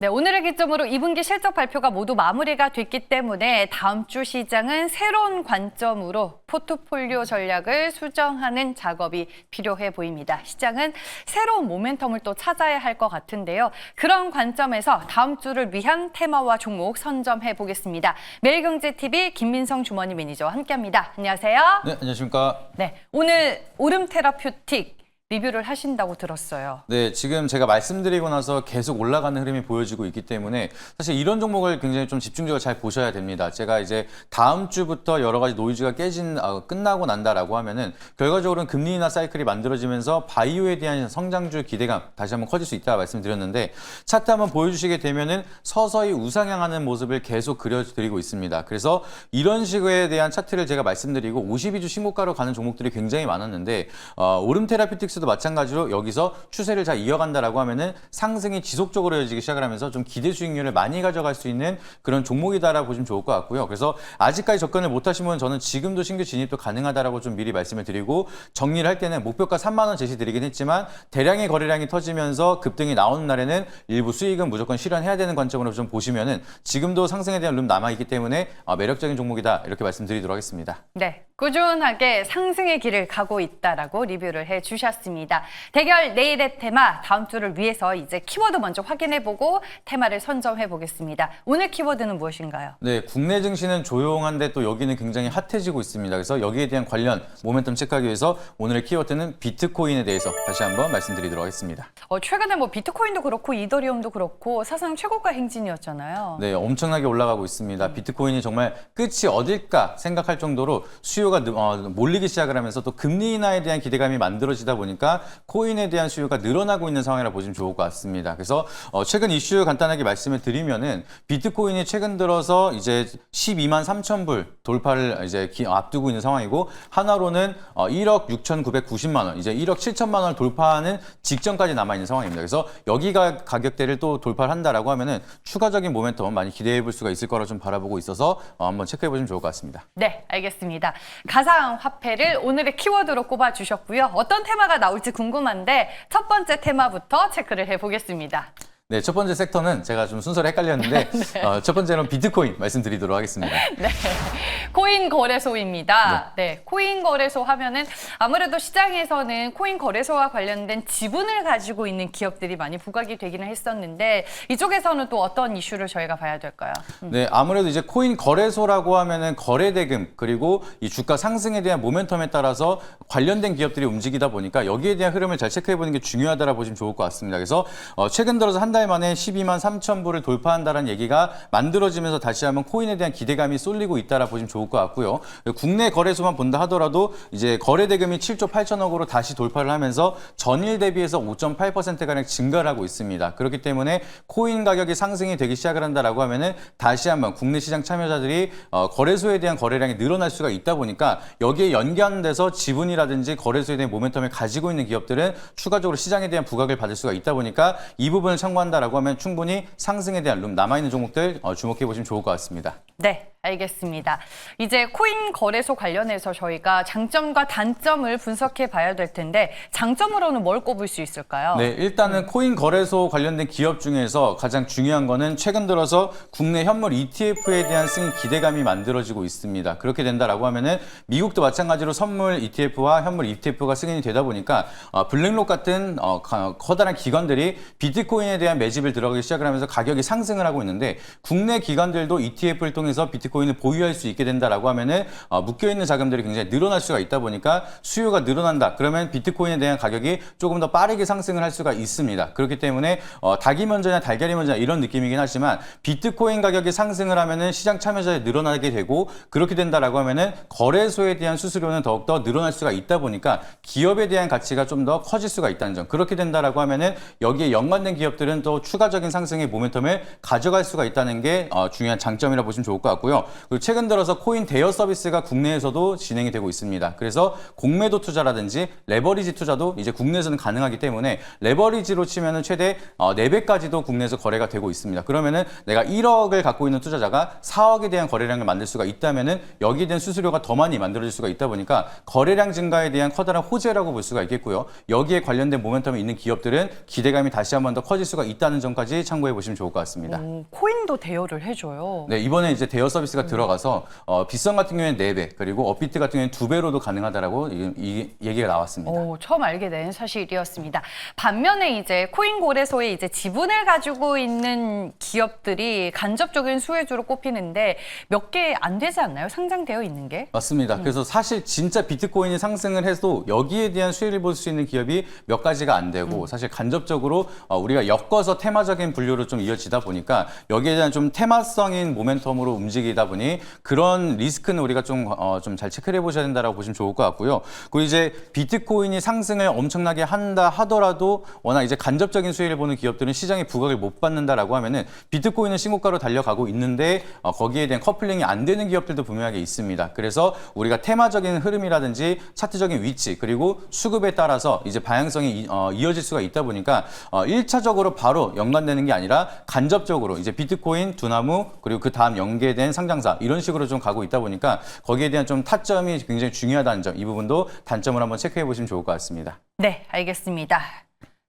네, 오늘을 기점으로 2분기 실적 발표가 모두 마무리가 됐기 때문에 다음 주 시장은 새로운 관점으로 포트폴리오 전략을 수정하는 작업이 필요해 보입니다. 시장은 새로운 모멘텀을 또 찾아야 할 것 같은데요. 그런 관점에서 다음 주를 위한 테마와 종목 선점해 보겠습니다. 매일경제TV 김민성 주머니 매니저와 함께합니다. 안녕하세요. 네, 안녕하십니까. 네, 오늘 오름 테라퓨틱 리뷰를 하신다고 들었어요. 네, 지금 제가 말씀드리고 나서 계속 올라가는 흐름이 보여지고 있기 때문에 사실 이런 종목을 굉장히 좀 집중적으로 잘 보셔야 됩니다. 제가 이제 다음 주부터 여러 가지 노이즈가 끝나고 난다라고 하면은 결과적으로는 금리 인하 사이클이 만들어지면서 바이오에 대한 성장률 기대감 다시 한번 커질 수 있다 말씀드렸는데 차트 한번 보여주시게 되면은 서서히 우상향하는 모습을 계속 그려드리고 있습니다. 그래서 이런 식에 대한 차트를 제가 말씀드리고 52주 신고가로 가는 종목들이 굉장히 많았는데 오름 테라피틱스 도 마찬가지로 여기서 추세를 잘 이어간다라고 하면은 상승이 지속적으로 이어지기 시작을 하면서 좀 기대 수익률을 많이 가져갈 수 있는 그런 종목이다라고 보시면 좋을 것 같고요. 그래서 아직까지 접근을 못 하신 분은 저는 지금도 신규 진입도 가능하다라고 좀 미리 말씀을 드리고 정리를 할 때는 목표가 3만 원 제시드리긴 했지만 대량의 거래량이 터지면서 급등이 나오는 날에는 일부 수익은 무조건 실현해야 되는 관점으로 좀 보시면은 지금도 상승에 대한 룸 남아 있기 때문에 매력적인 종목이다 이렇게 말씀드리도록 하겠습니다. 네, 꾸준하게 상승의 길을 가고 있다라고 리뷰를 해주셨습니다. 대결 내일의 테마 다음 주를 위해서 이제 키워드 먼저 확인해보고 테마를 선점해 보겠습니다. 오늘 키워드는 무엇인가요? 네, 국내 증시는 조용한데 또 여기는 굉장히 핫해지고 있습니다. 그래서 여기에 대한 관련 모멘텀 체크하기 위해서 오늘의 키워드는 비트코인에 대해서 다시 한번 말씀드리도록 하겠습니다. 최근에 비트코인도 그렇고 이더리움도 그렇고 사상 최고가 행진이었잖아요. 네, 엄청나게 올라가고 있습니다. 비트코인이 정말 끝이 어딜까 생각할 정도로 수요가 몰리기 시작을 하면서 또 금리 인하에 대한 기대감이 만들어지다 보니까 코인에 대한 수요가 늘어나고 있는 상황이라 보시면 좋을 것 같습니다. 그래서 최근 이슈 간단하게 말씀을 드리면은 비트코인이 최근 들어서 이제 12만 3천 불 돌파를 이제 앞두고 있는 상황이고 하나로는 1억 6,990만 원, 이제 1억 7천만 원을 돌파하는 직전까지 남아 있는 상황입니다. 그래서 여기가 가격대를 또 돌파를 한다라고 하면은 추가적인 모멘텀 많이 기대해 볼 수가 있을 거라 좀 바라보고 있어서 한번 체크해 보시면 좋을 것 같습니다. 네, 알겠습니다. 가상화폐를 오늘의 키워드로 꼽아 주셨고요. 어떤 테마가 나올지 궁금한데 첫 번째 테마부터 체크를 해보겠습니다. 네, 첫 번째 섹터는 제가 좀 순서를 헷갈렸는데 네. 첫 번째는 비트코인 말씀드리도록 하겠습니다. 네, 코인 거래소입니다. 네, 코인 거래소 하면은 아무래도 시장에서는 코인 거래소와 관련된 지분을 가지고 있는 기업들이 많이 부각이 되기는 했었는데 이쪽에서는 또 어떤 이슈를 저희가 봐야 될까요? 네, 아무래도 이제 코인 거래소라고 하면은 거래 대금 그리고 이 주가 상승에 대한 모멘텀에 따라서 관련된 기업들이 움직이다 보니까 여기에 대한 흐름을 잘 체크해 보는 게 중요하다라고 보시면 좋을 것 같습니다. 그래서 최근 들어서 한 달 만에 12만 3천 불을 돌파한다는 얘기가 만들어지면서 다시 한번 코인에 대한 기대감이 쏠리고 있다라 보시면 좋을 것 같고요. 국내 거래소만 본다 하더라도 이제 거래 대금이 7조 8천억으로 다시 돌파를 하면서 전일 대비해서 5.8%가량 증가를 하고 있습니다. 그렇기 때문에 코인 가격이 상승이 되기 시작을 한다라고 하면은 다시 한번 국내 시장 참여자들이 거래소에 대한 거래량이 늘어날 수가 있다 보니까 여기에 연관돼서 지분이라든지 거래소에 대한 모멘텀을 가지고 있는 기업들은 추가적으로 시장에 대한 부각을 받을 수가 있다 보니까 이 부분을 참고한다라고 하면 충분히 상승에 대한 룸 남아있는 종목들 주목해 보시면 좋을 것 같습니다. 네, 알겠습니다. 이제 코인 거래소 관련해서 저희가 장점과 단점을 분석해 봐야 될 텐데 장점으로는 뭘 꼽을 수 있을까요? 네, 일단은 코인 거래소 관련된 기업 중에서 가장 중요한 거는 최근 들어서 국내 현물 ETF에 대한 승인 기대감이 만들어지고 있습니다. 그렇게 된다라고 하면은 미국도 마찬가지로 선물 ETF와 현물 ETF가 승인이 되다 보니까 블랙록 같은 커다란 기관들이 비트코인에 대한 매집을 들어가기 시작을 하면서 가격이 상승을 하고 있는데 국내 기관들도 ETF를 통해서 비트코인을 보유할 수 있게 된다라고 하면은 묶여있는 자금들이 굉장히 늘어날 수가 있다 보니까 수요가 늘어난다. 그러면 비트코인에 대한 가격이 조금 더 빠르게 상승을 할 수가 있습니다. 그렇기 때문에 닭이 먼저냐 달걀이 먼저냐 이런 느낌이긴 하지만 비트코인 가격이 상승을 하면은 시장 참여자들이 늘어나게 되고 그렇게 된다라고 하면은 거래소에 대한 수수료는 더욱더 늘어날 수가 있다 보니까 기업에 대한 가치가 좀 더 커질 수가 있다는 점. 그렇게 된다라고 하면은 여기에 연관된 기업들은 또 추가적인 상승의 모멘텀을 가져갈 수가 있다는 게 중요한 장점이라 보시면 좋을 것 같고요. 있고요. 그리고 최근 들어서 코인 대여 서비스가 국내에서도 진행이 되고 있습니다. 그래서 공매도 투자라든지 레버리지 투자도 이제 국내에서는 가능하기 때문에 레버리지로 치면은 최대 4배까지도 국내에서 거래가 되고 있습니다. 그러면은 내가 1억을 갖고 있는 투자자가 4억에 대한 거래량을 만들 수가 있다면은 여기에 대한 수수료가 더 많이 만들어질 수가 있다 보니까 거래량 증가에 대한 커다란 호재라고 볼 수가 있겠고요. 여기에 관련된 모멘텀이 있는 기업들은 기대감이 다시 한 번 더 커질 수가 있다는 점까지 참고해 보시면 좋을 것 같습니다. 코인도 대여를 해줘요. 네, 이번에 이제 대여 서비스가 들어가서 빗썸 같은 경우에는 4배, 그리고 업비트 같은 경우에는 2배로도 가능하다라고 이 얘기가 나왔습니다. 처음 알게 된 사실이었습니다. 반면에 이제 코인 거래소에 이제 지분을 가지고 있는 기업들이 간접적인 수혜주로 꼽히는데 몇 개 안 되지 않나요? 상장되어 있는 게? 맞습니다. 그래서 사실 진짜 비트코인이 상승을 해도 여기에 대한 수혜를 볼 수 있는 기업이 몇 가지가 안 되고 사실 간접적으로 우리가 엮어서 테마적인 분류로 좀 이어지다 보니까 여기에 대한 좀 테마성인 모멘텀으로 움직이다 보니 그런 리스크는 우리가 좀 잘 체크를 해보셔야 된다라고 보시면 좋을 것 같고요. 그리고 이제 비트코인이 상승을 엄청나게 한다 하더라도 워낙 이제 간접적인 수혜를 보는 기업들은 시장에 부각을 못 받는다라고 하면은 비트코인은 신고가로 달려가고 있는데 거기에 대한 커플링이 안 되는 기업들도 분명하게 있습니다. 그래서 우리가 테마적인 흐름이라든지 차트적인 위치 그리고 수급에 따라서 이제 방향성이 이어질 수가 있다 보니까 1차적으로 바로 연관되는 게 아니라 간접적으로 이제 비트코인, 두나무 그리고 그 다음 연계된 상장사 이런 식으로 좀 가고 있다 보니까 거기에 대한 좀 타점이 굉장히 중요하다는 점, 이 부분도 단점을 한번 체크해 보시면 좋을 것 같습니다. 네, 알겠습니다.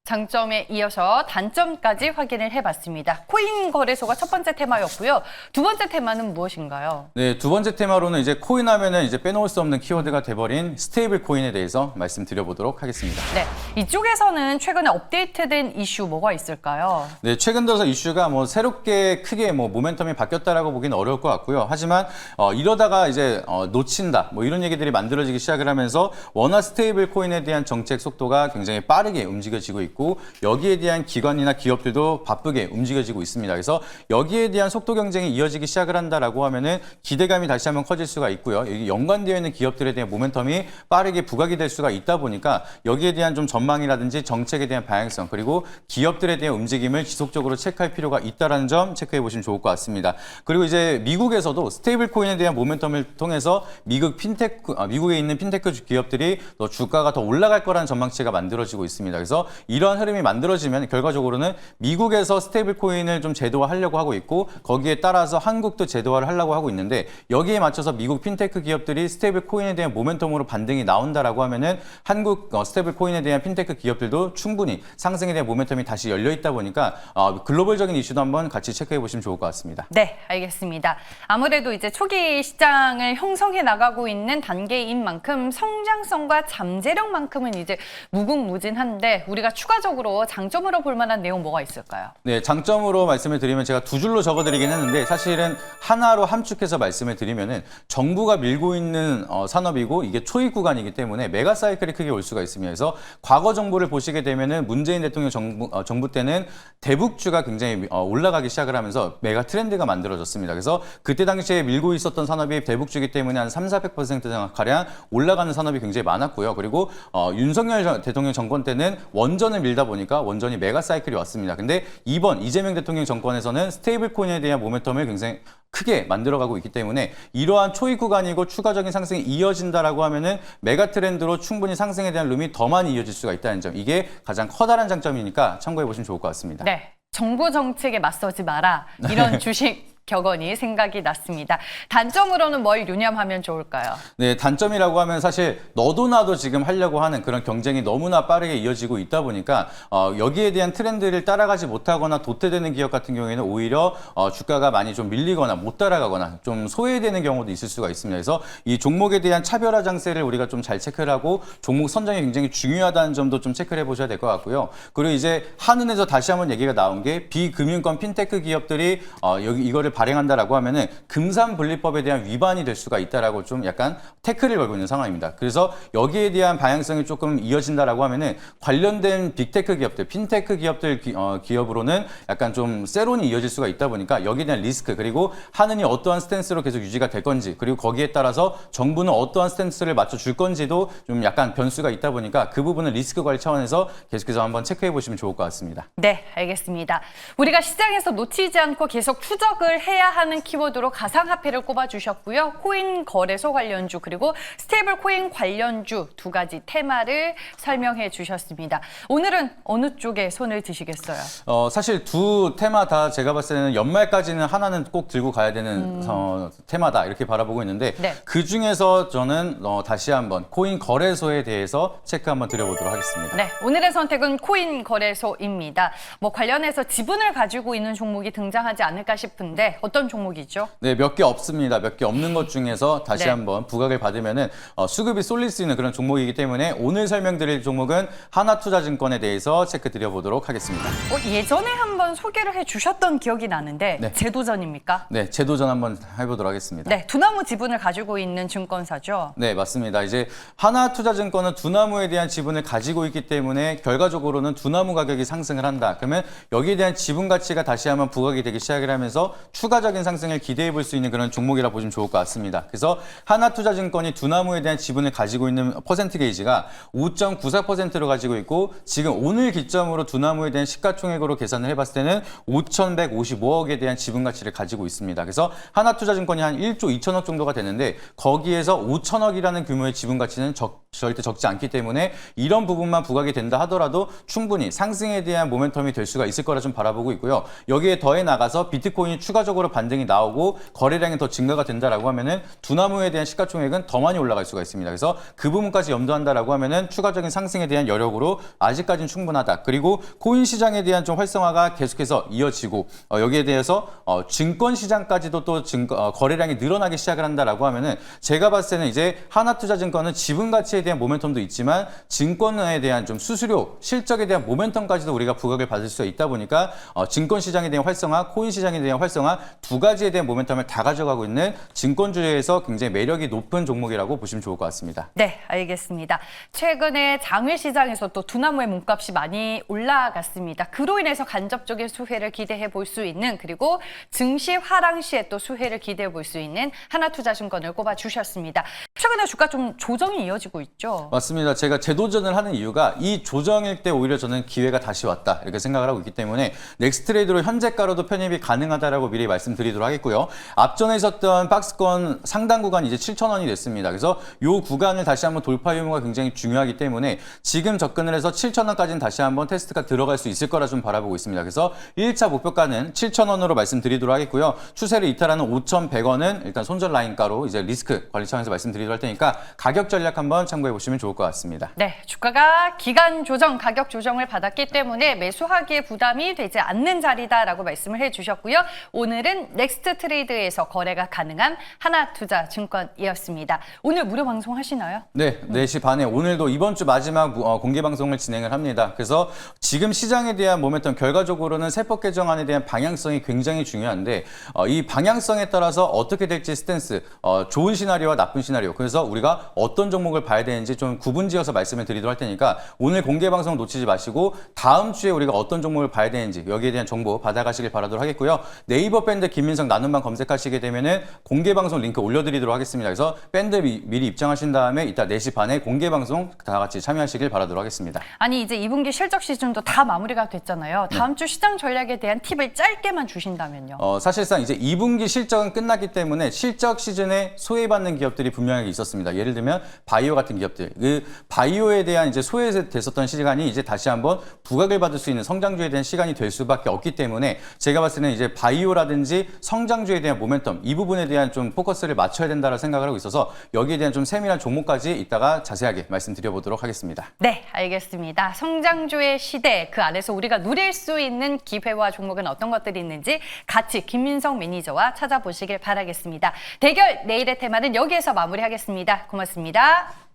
장점에 이어서 단점까지 확인을 해봤습니다. 코인 거래소가 첫 번째 테마였고요. 두 번째 테마는 무엇인가요? 네, 두 번째 테마로는 이제 코인 하면은 이제 빼놓을 수 없는 키워드가 돼버린 스테이블 코인에 대해서 말씀드려보도록 하겠습니다. 네, 이쪽에서는 최근에 업데이트된 이슈 뭐가 있을까요? 네, 최근 들어서 이슈가 뭐 새롭게 크게 뭐 모멘텀이 바뀌었다라고 보기는 어려울 것 같고요. 하지만 이러다가 이제 놓친다 뭐 이런 얘기들이 만들어지기 시작을 하면서 워낙 스테이블 코인에 대한 정책 속도가 굉장히 빠르게 움직여지고 있고 여기에 대한 기관이나 기업들도 바쁘게 움직여지고 있습니다. 그래서 여기에 대한 속도 경쟁이 이어지기 시작을 한다라고 하면은 기대감이 다시 한번 커질 수가 있고요. 여기 연관되어 있는 기업들에 대한 모멘텀이 빠르게 부각이 될 수가 있다 보니까 여기에 대한 좀 전망이라든지 정책에 대한 방향성 그리고 기업들에 대한 움직임을 지속적으로 체크할 필요가 있다는 점 체크해 보시면 좋을 것 같습니다. 그리고 이제 미국에서도 스테이블 코인에 대한 모멘텀을 통해서 미국에 있는 핀테크 기업들이 더 주가가 더 올라갈 거라는 전망치가 만들어지고 있습니다. 그래서 이러한 흐름이 만들어지면 결과적으로는 미국에서 스테이블 코인을 좀 제도화하려고 하고 있고 거기에 따라서 한국도 제도화를 하려고 하고 있는데 여기에 맞춰서 미국 핀테크 기업들이 스테이블 코인에 대한 모멘텀으로 반등이 나온다라고 하면은 한국 스테이블 코인에 대한 핀테크 기업들도 충분히 상승에 대한 모멘텀이 다시 열려 있다 보니까 글로벌적인 이슈도 한번 같이 체크해 보시면 좋을 것 같습니다. 네, 알겠습니다. 아무래도 이제 초기 시장을 형성해 나가고 있는 단계인 만큼 성장성과 잠재력만큼은 이제 무궁무진한데 우리가 추가적으로 장점으로 볼 만한 내용 뭐가 있을까요? 네, 장점으로 말씀을 드리면 제가 두 줄로 적어드리긴 했는데 사실은 하나로 함축해서 말씀을 드리면은 정부가 밀고 있는 산업이고 이게 초입 구간이기 때문에 메가 사이클이 크게 올 수가 있습니다. 그래서 과거 정부를 보시게 되면은 문재인 대통령 정부 때는 대북주가 굉장히 올라가기 시작을 하면서 메가 트렌드가 만들어졌습니다. 그래서 그때 당시에 밀고 있었던 산업이 대북주기 때문에 한 300~400% 가량 올라가는 산업이 굉장히 많았고요. 그리고 윤석열 대통령 정권 때는 원전을 밀다 보니까 원전이 메가 사이클이 왔습니다. 근데 이번 이재명 대통령 정권에서는 스테이블 코인에 대한 모멘텀을 굉장히 크게 만들어가고 있기 때문에 이러한 초입 구간이고 추가적인 상승이 이어진다라고 하면은 메가 트렌드로 충분히 상승에 대한 룸이 더 많이 이어질 수가 있다는 점, 이게 가장 커다란 장점이니까 참고해 보시면 좋을 것 같습니다. 네, 정부 정책에 맞서지 마라 이런 주식 격언이 생각이 났습니다. 단점으로는 뭘 유념하면 좋을까요? 네, 단점이라고 하면 사실 너도 나도 지금 하려고 하는 그런 경쟁이 너무나 빠르게 이어지고 있다 보니까 여기에 대한 트렌드를 따라가지 못하거나 도태되는 기업 같은 경우에는 오히려 주가가 많이 좀 밀리거나 못 따라가거나 좀 소외되는 경우도 있을 수가 있습니다. 그래서 이 종목에 대한 차별화 장세를 우리가 좀 잘 체크를 하고 종목 선정이 굉장히 중요하다는 점도 좀 체크를 해보셔야 될 것 같고요. 그리고 이제 한은에서 다시 한번 얘기가 나온 게 비금융권 핀테크 기업들이 이거를 발행한다라고 하면은 금산분리법에 대한 위반이 될 수가 있다라고 좀 약간 태클을 걸고 있는 상황입니다. 그래서 여기에 대한 방향성이 조금 이어진다라고 하면은 관련된 빅테크 기업들, 핀테크 기업들 기업으로는 약간 좀 세론이 이어질 수가 있다 보니까 여기에 대한 리스크 그리고 한은이 어떠한 스탠스로 계속 유지가 될 건지 그리고 거기에 따라서 정부는 어떠한 스탠스를 맞춰줄 건지도 좀 약간 변수가 있다 보니까 그 부분은 리스크 관리 차원에서 계속해서 한번 체크해 보시면 좋을 것 같습니다. 네, 알겠습니다. 우리가 시장에서 놓치지 않고 계속 추적을 해야 하는 키워드로 가상화폐를 꼽아주셨고요. 코인 거래소 관련주 그리고 스테이블 코인 관련주 두 가지 테마를 설명해 주셨습니다. 오늘은 어느 쪽에 손을 드시겠어요? 사실 두 테마 다 제가 봤을 때는 연말까지는 하나는 꼭 들고 가야 되는 테마다 이렇게 바라보고 있는데 네. 그 중에서 저는 다시 한번 코인 거래소에 대해서 체크 한번 드려보도록 하겠습니다. 네, 오늘의 선택은 코인 거래소입니다. 뭐 관련해서 지분을 가지고 있는 종목이 등장하지 않을까 싶은데 어떤 종목이죠? 네, 몇 개 없습니다. 몇 개 없는 것 중에서 다시 네. 한번 부각을 받으면은 수급이 쏠릴 수 있는 그런 종목이기 때문에 오늘 설명드릴 종목은 하나투자증권에 대해서 체크 드려보도록 하겠습니다. 예전에 한번 소개를 해주셨던 기억이 나는데 네. 재도전입니까? 네, 재도전 한번 해보도록 하겠습니다. 네, 두나무 지분을 가지고 있는 증권사죠. 네, 맞습니다. 이제 하나투자증권은 두나무에 대한 지분을 가지고 있기 때문에 결과적으로는 두나무 가격이 상승을 한다. 그러면 여기에 대한 지분 가치가 다시 한번 부각이 되기 시작을 하면서 추가적인 상승을 기대해 볼 수 있는 그런 종목이라 보시면 좋을 것 같습니다. 그래서 하나투자증권이 두나무에 대한 지분을 가지고 있는 퍼센트 게이지가 5.94%로 가지고 있고 지금 오늘 기점으로 두나무에 대한 시가총액으로 계산을 해봤을 때는 5,155억에 대한 지분 가치를 가지고 있습니다. 그래서 하나투자증권이 한 1조 2천억 정도가 되는데 거기에서 5천억이라는 규모의 지분 가치는 절대 적지 않기 때문에 이런 부분만 부각이 된다 하더라도 충분히 상승에 대한 모멘텀이 될 수가 있을 거라 좀 바라보고 있고요. 여기에 더해 나가서 비트코인이 추가적으로 반등이 나오고 거래량이 더 증가가 된다라고 하면은 두나무에 대한 시가총액은 더 많이 올라갈 수가 있습니다. 그래서 그 부분까지 염두한다라고 하면은 추가적인 상승에 대한 여력으로 아직까지는 충분하다. 그리고 코인 시장에 대한 좀 활성화가 계속해서 이어지고 여기에 대해서 증권 시장까지도 또 거래량이 늘어나기 시작을 한다라고 하면은 제가 봤을 때는 이제 하나투자증권은 지분 가치에 대한 모멘텀도 있지만 증권에 대한 좀 수수료, 실적에 대한 모멘텀까지도 우리가 부각을 받을 수가 있다 보니까 증권 시장에 대한 활성화, 코인 시장에 대한 활성화 두 가지에 대한 모멘텀을 다 가져가고 있는 증권주에서 굉장히 매력이 높은 종목이라고 보시면 좋을 것 같습니다. 네, 알겠습니다. 최근에 장외 시장에서 또 두나무의 몸값이 많이 올라갔습니다. 그로 인해서 간접적인 수혜를 기대해 볼 수 있는 그리고 증시 하락 시에 또 수혜를 기대해 볼 수 있는 하나투자증권을 꼽아 주셨습니다. 최근에 주가 좀 조정이 이어지고 있죠. 맞습니다. 제가 재도전을 하는 이유가 이 조정일 때 오히려 저는 기회가 다시 왔다 이렇게 생각을 하고 있기 때문에 넥스트레이드로 현재가로도 편입이 가능하다라고 미리 말씀드리도록 하겠고요. 앞전에 있었던 박스권 상단 구간이 이제 7,000원이 됐습니다. 그래서 이 구간을 다시 한번 돌파 유무가 굉장히 중요하기 때문에 지금 접근을 해서 7,000원까지는 다시 한번 테스트가 들어갈 수 있을 거라 좀 바라보고 있습니다. 그래서 1차 목표가는 7,000원으로 말씀드리도록 하겠고요. 추세를 이탈하는 5,100원은 일단 손절 라인가로 이제 리스크 관리 차원에서 말씀드리도록 할 테니까 가격 전략 한번 참고해 보시면 좋을 것 같습니다. 네, 주가가 기간 조정, 가격 조정을 받았기 때문에 매수하기에 부담이 되지 않는 자리다라고 말씀을 해주셨고요. 오늘은 넥스트 트레이드에서 거래가 가능한 하나투자증권이었습니다. 오늘 무료 방송 하시나요? 네, 4시 반에 오늘도 이번 주 마지막 공개 방송을 진행을 합니다. 그래서 지금 시장에 대한 모멘텀 결과적으로는 세법 개정안에 대한 방향성이 굉장히 중요한데 이 방향성에 따라서 어떻게 될지 스탠스, 좋은 시나리오와 나쁜 시나리오 그래서 우리가 어떤 종목을 봐야 되는지 좀 구분지어서 말씀을 드리도록 할 테니까 오늘 공개 방송 놓치지 마시고 다음 주에 우리가 어떤 종목을 봐야 되는지 여기에 대한 정보 받아가시길 바라도록 하겠고요. 네이버 밴드 김민석 나눔방 검색하시게 되면은 공개 방송 링크 올려드리도록 하겠습니다. 그래서 밴드 미리 입장하신 다음에 이따 4시 반에 공개 방송 다 같이 참여하시길 바라도록 하겠습니다. 아니 이제 2분기 실적 시즌도 다 마무리가 됐잖아요. 다음 주 시장 전략에 대한 팁을 짧게만 주신다면요. 사실상 이제 2분기 실적은 끝났기 때문에 실적 시즌에 소외받는 기업들이 분명하게 있었습니다. 예를 들면 바이오 같은 기업들, 그 바이오에 대한 이제 소외됐었던 시간이 이제 다시 한번 부각을 받을 수 있는 성장주에 대한 시간이 될 수밖에 없기 때문에 제가 봤을 때는 이제 바이오라든지 성장주에 대한 모멘텀 이 부분에 대한 좀 포커스를 맞춰야 된다고 생각을 하고 있어서 여기에 대한 좀 세밀한 종목까지 이따가 자세하게 말씀드려보도록 하겠습니다. 네, 알겠습니다. 성장주의 시대, 그 안에서 우리가 누릴 수 있는 기회와 종목은 어떤 것들이 있는지 같이 김민석 매니저와 찾아보시길 바라겠습니다. 대결 내일의 테마는 여기에서 마무리하겠습니다. 고맙습니다.